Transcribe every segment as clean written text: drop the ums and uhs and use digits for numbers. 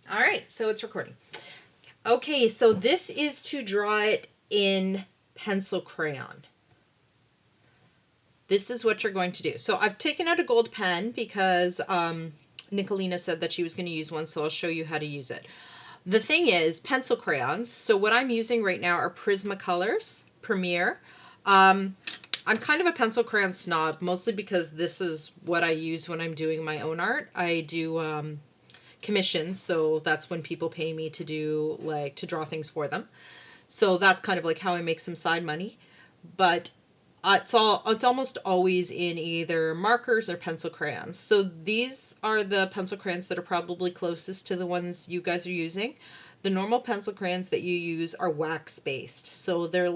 All right, so it's recording. Okay, so this is to draw it in pencil crayon. This is what you're going to do. So I've taken out a gold pen because Nicolina said that she was going to use one, so I'll show you how to use it. The thing is, pencil crayons, so what I'm using right now are Prismacolors Premier. I'm kind of a pencil crayon snob, mostly because this is what I use when I'm doing my own art. I do commissions, so that's when people pay me to do, like, to draw things for them. So that's kind of like how I make some side money. But it's almost always in either markers or pencil crayons. So these are the pencil crayons that are probably closest to the ones you guys are using. The normal pencil crayons that you use are wax based. So they're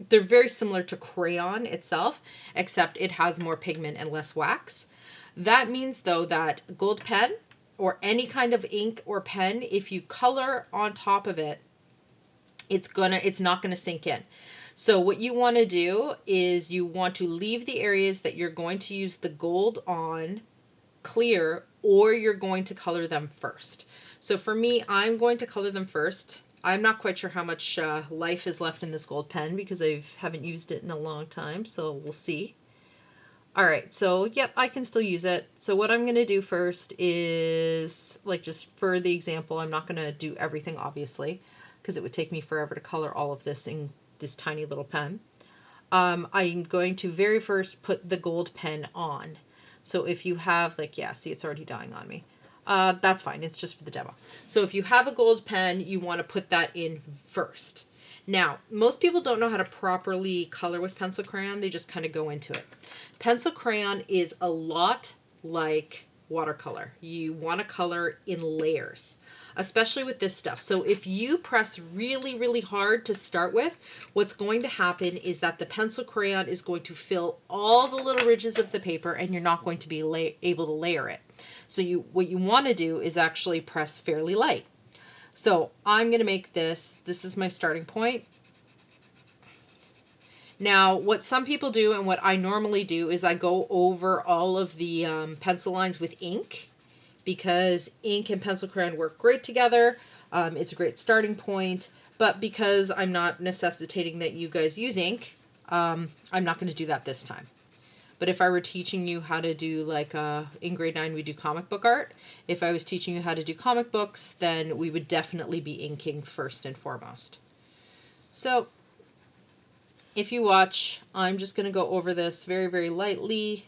very similar to crayon itself, except it has more pigment and less wax. That means though that gold pen or any kind of ink or pen, if you color on top of it, it's not gonna sink in. So what you want to do is you want to leave the areas that you're going to use the gold on clear, or you're going to color them first. So for me, I'm going to color them first. I'm not quite sure how much life is left in this gold pen because I haven't used it in a long time, so we'll see. All right, so yep, I can still use it. So what I'm going to do first is, like, just for the example, I'm not going to do everything, obviously, because it would take me forever to color all of this in this tiny little pen. I'm going to very first put the gold pen on. So if you have, like, yeah, see, it's already dying on me. That's fine, it's just for the demo. So if you have a gold pen, you want to put that in first. Now, most people don't know how to properly color with pencil crayon. They just kind of go into it. Pencil crayon is a lot like watercolor. You want to color in layers, especially with this stuff. So if you press really, really hard to start with, what's going to happen is that the pencil crayon is going to fill all the little ridges of the paper and you're not going to be able to layer it. So what you want to do is actually press fairly light. So I'm going to make this is my starting point. Now, what some people do and what I normally do is I go over all of the pencil lines with ink, because ink and pencil crayon work great together. It's a great starting point, but because I'm not necessitating that you guys use ink, I'm not going to do that this time. But if I were teaching you how to do, like, in grade 9 we do comic book art. If I was teaching you how to do comic books, then we would definitely be inking first and foremost. So if you watch, I'm just going to go over this very, very lightly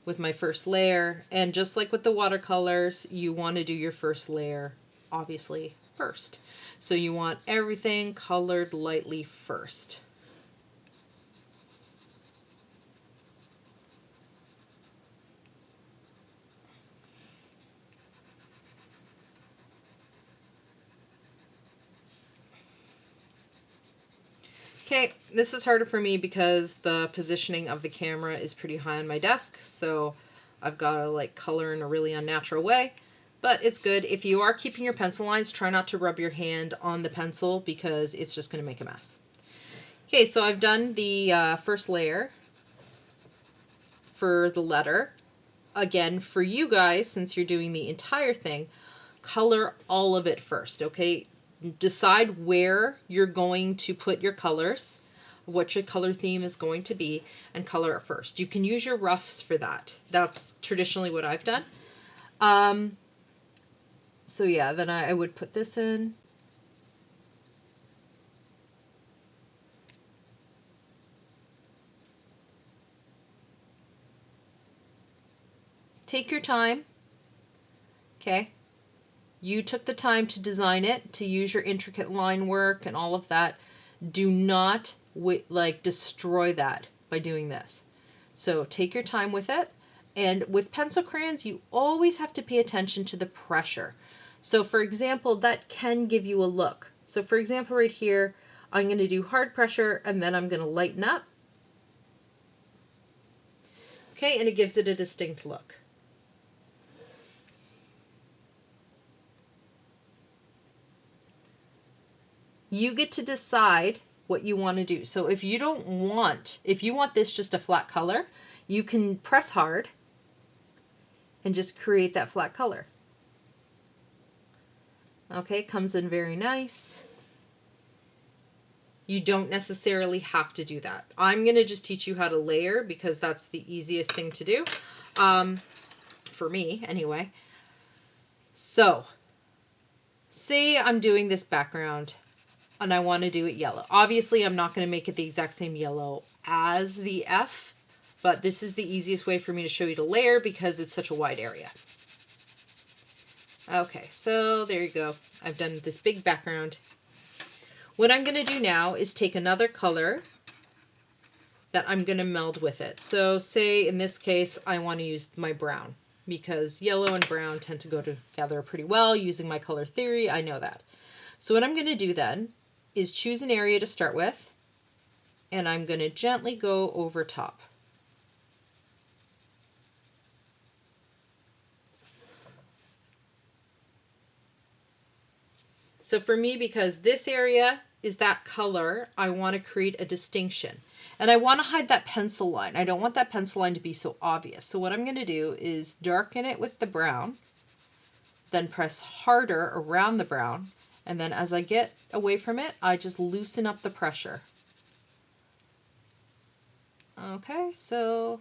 with my first layer. And just like with the watercolors, you want to do your first layer, obviously, first. So you want everything colored lightly first. Okay, this is harder for me because the positioning of the camera is pretty high on my desk, so I've got to, like, color in a really unnatural way, but it's good. If you are keeping your pencil lines, try not to rub your hand on the pencil because it's just going to make a mess. Okay, so I've done the first layer for the letter. Again, for you guys, since you're doing the entire thing, color all of it first, okay? Decide where you're going to put your colors, what your color theme is going to be, and color it first. You can use your roughs for that. That's traditionally what I've done. So yeah, then I would put this in. Take your time, okay? You took the time to design it, to use your intricate line work and all of that. Do not destroy that by doing this. So take your time with it. And with pencil crayons, you always have to pay attention to the pressure. So for example, that can give you a look. So for example, right here, I'm going to do hard pressure and then I'm going to lighten up. Okay, and it gives it a distinct look. You get to decide what you want to do. So if you want this just a flat color, you can press hard and just create that flat color. Okay, comes in very nice. You don't necessarily have to do that. I'm going to just teach you how to layer because that's the easiest thing to do. For me, anyway. So, say I'm doing this background and I want to do it yellow. Obviously, I'm not going to make it the exact same yellow as the F, but this is the easiest way for me to show you to layer because it's such a wide area. Okay, so there you go. I've done this big background. What I'm going to do now is take another color that I'm going to meld with it. So say in this case, I want to use my brown because yellow and brown tend to go together pretty well using my color theory. I know that. So what I'm going to do then is choose an area to start with, and I'm going to gently go over top. So for me, because this area is that color, I want to create a distinction. And I want to hide that pencil line. I don't want that pencil line to be so obvious. So what I'm going to do is darken it with the brown, then press harder around the brown, and then as I get away from it, I just loosen up the pressure. Okay, so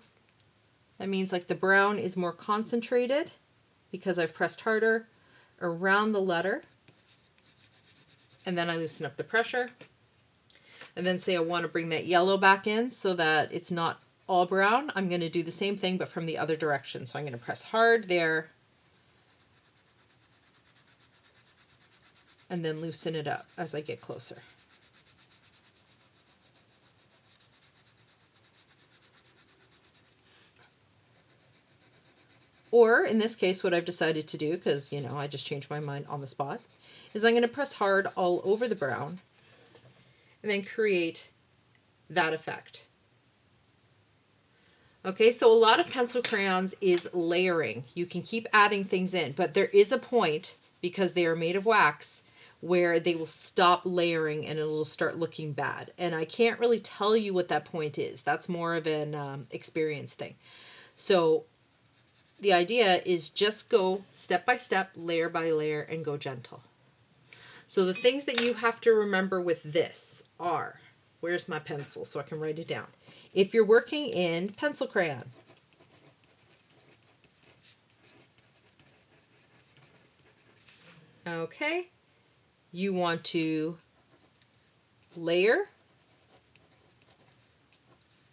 that means like the brown is more concentrated because I've pressed harder around the letter. And then I loosen up the pressure. And then say I want to bring that yellow back in so that it's not all brown. I'm going to do the same thing, but from the other direction. So I'm going to press hard there. And then loosen it up as I get closer. Or in this case, what I've decided to do, because, you know, I just changed my mind on the spot, is I'm going to press hard all over the brown and then create that effect. Okay, so a lot of pencil crayons is layering. You can keep adding things in, but there is a point, because they are made of wax, where they will stop layering and it will start looking bad. And I can't really tell you what that point is. That's more of an experience thing. So the idea is just go step by step, layer by layer, and go gentle. So the things that you have to remember with this are, where's my pencil so I can write it down? If you're working in pencil crayon, okay, you want to layer.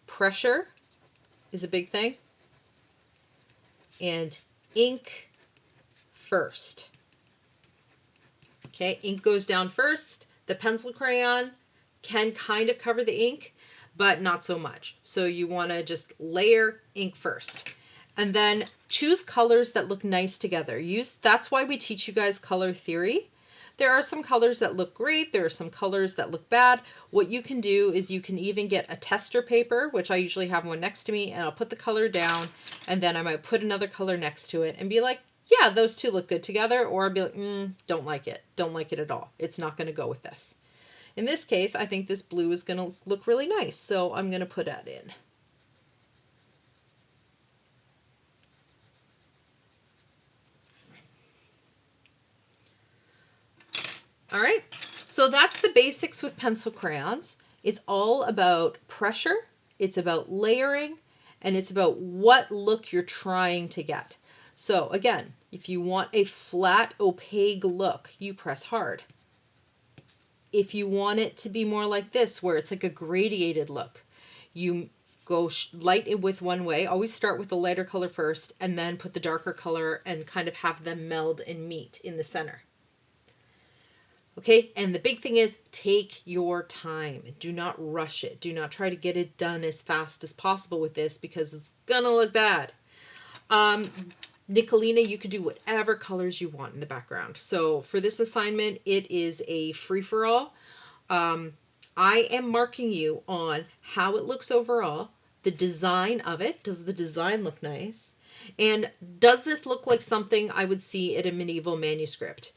Pressure is a big thing. And ink first. Okay, ink goes down first. The pencil crayon can kind of cover the ink, but not so much. So you want to just layer ink first. And then choose colors that look nice together. That's why we teach you guys color theory. There are some colors that look great. There are some colors that look bad. What you can do is you can even get a tester paper, which I usually have one next to me, and I'll put the color down, and then I might put another color next to it and be like, yeah, those two look good together, or I'll be like, don't like it. Don't like it at all. It's not going to go with this. In this case, I think this blue is going to look really nice, so I'm going to put that in. All right, so that's the basics with pencil crayons. It's all about pressure, it's about layering, and it's about what look you're trying to get. So again, if you want a flat, opaque look, you press hard. If you want it to be more like this, where it's like a gradiated look, you go light with one way. Always start with the lighter color first, and then put the darker color and kind of have them meld and meet in the center. Okay, and the big thing is take your time. Do not rush it. Do not try to get it done as fast as possible with this because it's gonna look bad. Nicolina, you could do whatever colors you want in the background. So for this assignment, it is a free-for-all. I am marking you on how it looks overall, the design of it. Does the design look nice? And does this look like something I would see at a medieval manuscript?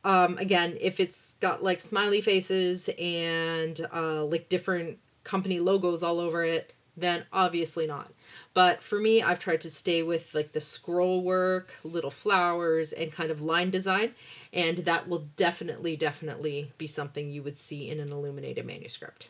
Again, if it's got like smiley faces and like different company logos all over it, then obviously not. But for me, I've tried to stay with like the scroll work, little flowers, and kind of line design, and that will definitely be something you would see in an illuminated manuscript.